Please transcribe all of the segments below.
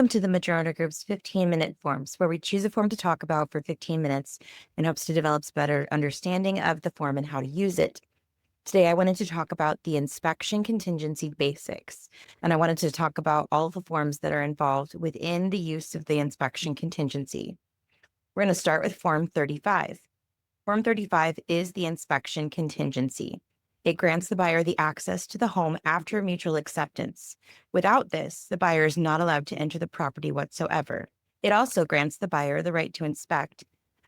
Welcome to the Madrona Group's 15-minute forms, where we choose a form to talk about for 15 minutes in hopes to develop better understanding of the form and how to use it. Today, I wanted to talk about the Inspection Contingency Basics, and I wanted to talk about all of the forms that are involved within the use of the inspection contingency. We're going to start with Form 35. Form 35 is the inspection contingency. It grants the buyer the access to the home after mutual acceptance. Without this, the buyer is not allowed to enter the property whatsoever. It also grants the buyer the right to inspect,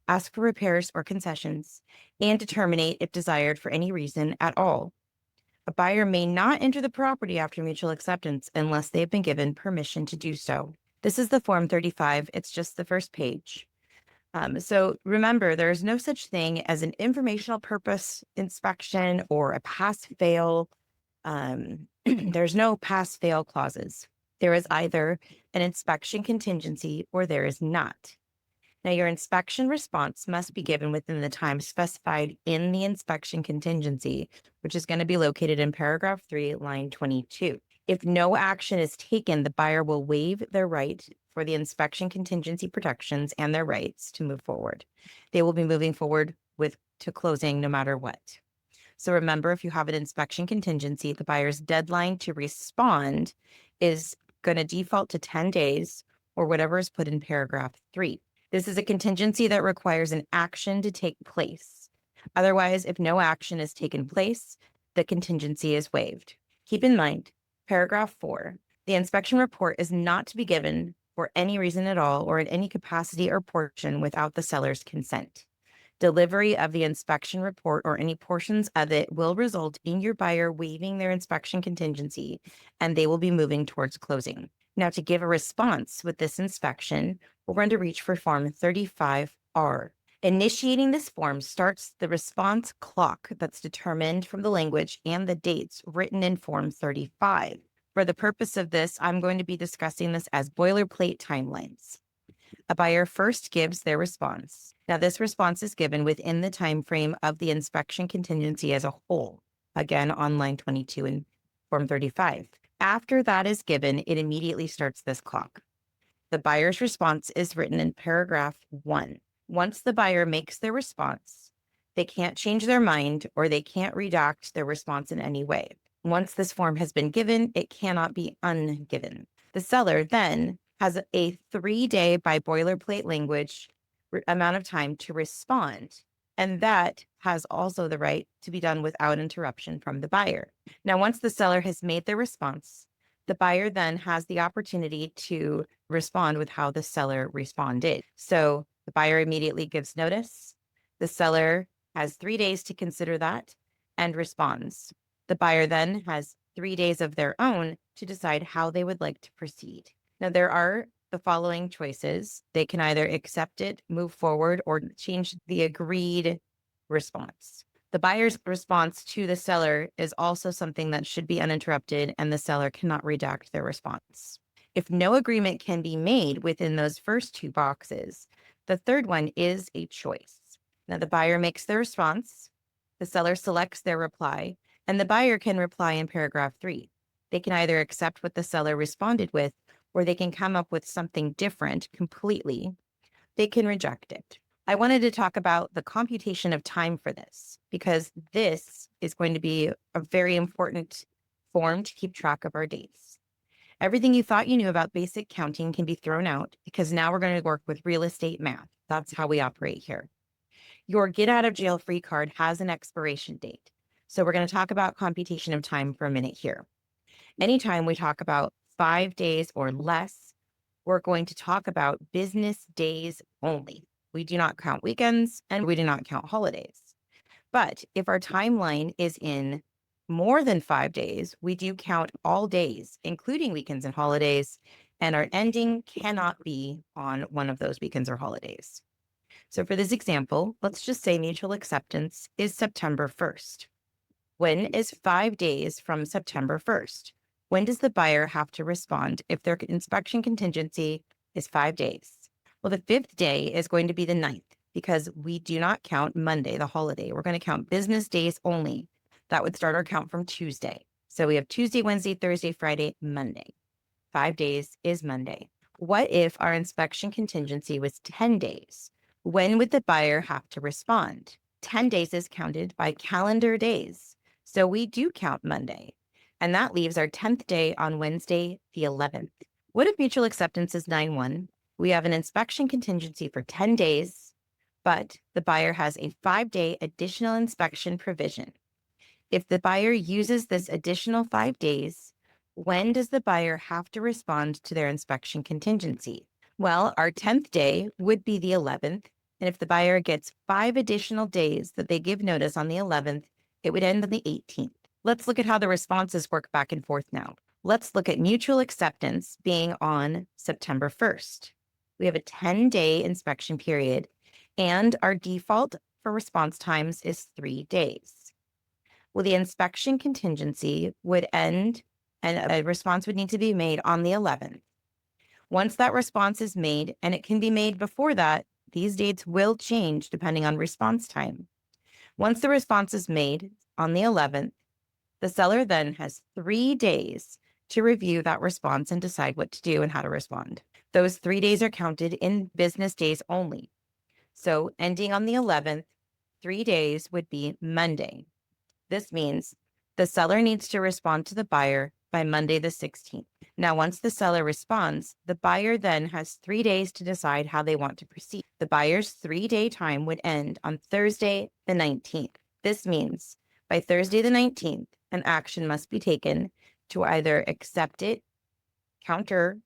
ask for repairs or concessions, and to terminate if desired for any reason at all. A buyer may not enter the property after mutual acceptance unless they have been given permission to do so. This is the Form 35. It's just the first page. So remember, there is no such thing as an informational purpose inspection or a pass-fail. There's no pass-fail clauses. There is either an inspection contingency or there is not. Now, your inspection response must be given within the time specified in the inspection contingency, which is going to be located in paragraph 3, line 22. If no action is taken, the buyer will waive their right for the inspection contingency protections and their rights to move forward. They will be moving forward to closing no matter what. So remember, if you have an inspection contingency, the buyer's deadline to respond is going to default to 10 days or whatever is put in paragraph 3. This is a contingency that requires an action to take place. Otherwise, if no action is taken place, the contingency is waived. Keep in mind, paragraph 4, the inspection report is not to be given for any reason at all or in any capacity or portion without the seller's consent. Delivery of the inspection report or any portions of it will result in your buyer waiving their inspection contingency, and they will be moving towards closing. Now, to give a response with this inspection, we're going to reach for Form 35R. Initiating this form starts the response clock that's determined from the language and the dates written in Form 35. For the purpose of this, I'm going to be discussing this as boilerplate timelines. A buyer first gives their response. Now, this response is given within the time frame of the inspection contingency as a whole, again on line 22 in Form 35. After that is given, it immediately starts this clock. The buyer's response is written in paragraph 1. Once the buyer makes their response, they can't change their mind or they can't redact their response in any way. Once this form has been given, it cannot be ungiven. The seller then has a 3-day by boilerplate language amount of time to respond. And that has also the right to be done without interruption from the buyer. Now, once the seller has made their response, the buyer then has the opportunity to respond with how the seller responded. So the buyer immediately gives notice. The seller has 3 days to consider that and responds. The buyer then has 3 days of their own to decide how they would like to proceed. Now, there are the following choices. They can either accept it, move forward, or change the agreed response. The buyer's response to the seller is also something that should be uninterrupted, and the seller cannot redact their response. If no agreement can be made within those first 2 boxes, the third one is a choice. Now, the buyer makes their response, the seller selects their reply, and the buyer can reply in paragraph 3. They can either accept what the seller responded with, or they can come up with something different completely. They can reject it. I wanted to talk about the computation of time for this, because this is going to be a very important form to keep track of our dates. Everything you thought you knew about basic counting can be thrown out because now we're going to work with real estate math. That's how we operate here. Your get out of jail free card has an expiration date. So we're going to talk about computation of time for a minute here. Anytime we talk about 5 days or less, we're going to talk about business days only. We do not count weekends and we do not count holidays. But if our timeline is in more than 5 days, we do count all days, including weekends and holidays, and our ending cannot be on one of those weekends or holidays. So for this example, let's just say mutual acceptance is September 1st. When is 5 days from September 1st? When does the buyer have to respond if their inspection contingency is 5 days? Well, the 5th day is going to be the 9th because we do not count Monday, the holiday. We're going to count business days only. That would start our count from Tuesday. So we have Tuesday, Wednesday, Thursday, Friday, Monday. 5 days is Monday. What if our inspection contingency was 10 days? When would the buyer have to respond? 10 days is counted by calendar days. So we do count Monday. And that leaves our 10th day on Wednesday, the 11th. What if mutual acceptance is 9-1? We have an inspection contingency for 10 days, but the buyer has a 5-day additional inspection provision. If the buyer uses this additional 5 days, when does the buyer have to respond to their inspection contingency? Well, our 10th day would be the 11th. And if the buyer gets 5 additional days that they give notice on the 11th, it would end on the 18th. Let's look at how the responses work back and forth now. Let's look at mutual acceptance being on September 1st. We have a 10-day inspection period, and our default for response times is 3 days. Well, the inspection contingency would end and a response would need to be made on the 11th. Once that response is made, and it can be made before that, these dates will change depending on response time. Once the response is made on the 11th, the seller then has 3 days to review that response and decide what to do and how to respond. Those 3 days are counted in business days only. So ending on the 11th, 3 days would be Monday. This means the seller needs to respond to the buyer by Monday the 16th. Now, once the seller responds, the buyer then has 3 days to decide how they want to proceed. The buyer's 3-day time would end on Thursday the 19th. This means by Thursday the 19th, an action must be taken to either accept it, counter,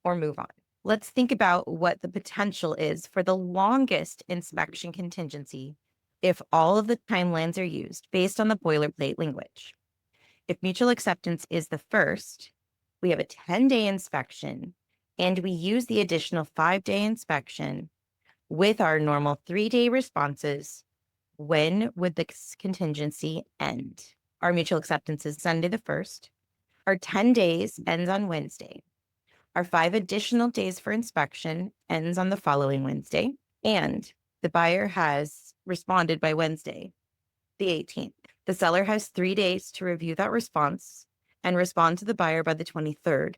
or move on. Let's think about what the potential is for the longest inspection contingency if all of the timelines are used based on the boilerplate language. If mutual acceptance is the first, we have a 10-day inspection, and we use the additional 5-day inspection with our normal 3-day responses. When would the contingency end? Our mutual acceptance is Sunday the 1st. Our 10 days ends on Wednesday. Our 5 additional days for inspection ends on the following Wednesday, and the buyer has responded by Wednesday, the 18th. The seller has 3 days to review that response and respond to the buyer by the 23rd,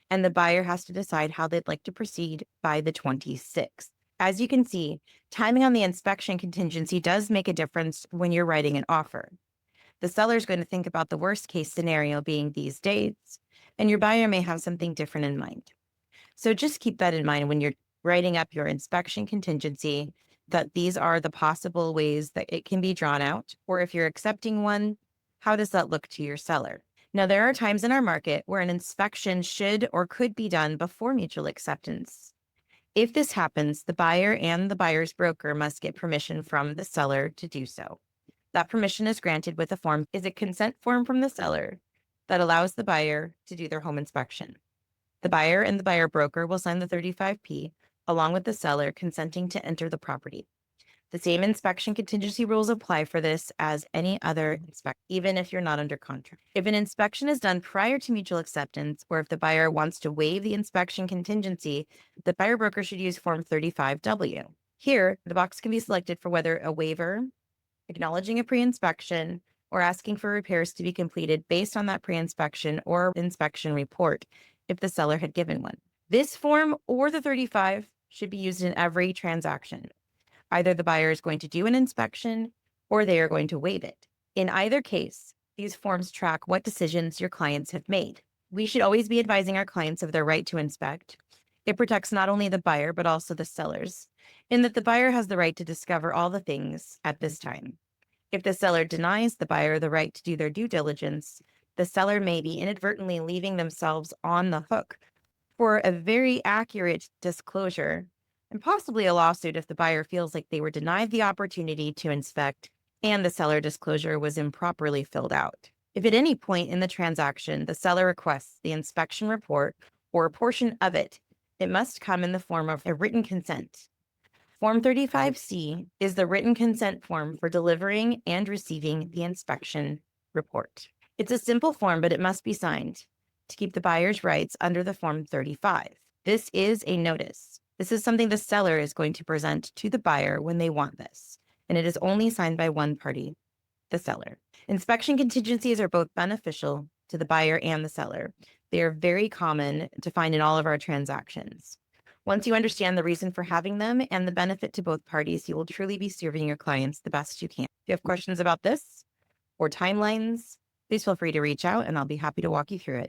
and the buyer has to decide how they'd like to proceed by the 26th. As you can see, timing on the inspection contingency does make a difference when you're writing an offer. The seller is going to think about the worst case scenario being these dates, and your buyer may have something different in mind. So just keep that in mind when you're writing up your inspection contingency, that these are the possible ways that it can be drawn out, or if you're accepting one, how does that look to your seller? Now, there are times in our market where an inspection should or could be done before mutual acceptance. If this happens, the buyer and the buyer's broker must get permission from the seller to do so. That permission is granted with a form, is a consent form from the seller that allows the buyer to do their home inspection. The buyer and the buyer broker will sign the 35P along with the seller consenting to enter the property. The same inspection contingency rules apply for this as any other inspection, even if you're not under contract. If an inspection is done prior to mutual acceptance, or if the buyer wants to waive the inspection contingency, the buyer broker should use Form 35W. Here, the box can be selected for whether a waiver, acknowledging a pre-inspection, or asking for repairs to be completed based on that pre-inspection or inspection report if the seller had given one. This form or the 35 should be used in every transaction. Either the buyer is going to do an inspection or they are going to waive it. In either case, these forms track what decisions your clients have made. We should always be advising our clients of their right to inspect. It protects not only the buyer, but also the sellers, in that the buyer has the right to discover all the things at this time. If the seller denies the buyer the right to do their due diligence, the seller may be inadvertently leaving themselves on the hook for a very accurate disclosure and possibly a lawsuit if the buyer feels like they were denied the opportunity to inspect and the seller disclosure was improperly filled out. If at any point in the transaction the seller requests the inspection report or a portion of it, it must come in the form of a written consent. Form 35C is the written consent form for delivering and receiving the inspection report. It's a simple form, but it must be signed to keep the buyer's rights under the Form 35. This is a notice. This is something the seller is going to present to the buyer when they want this, and it is only signed by one party, the seller. Inspection contingencies are both beneficial to the buyer and the seller. They are very common to find in all of our transactions. Once you understand the reason for having them and the benefit to both parties, you will truly be serving your clients the best you can. If you have questions about this or timelines, please feel free to reach out and I'll be happy to walk you through it.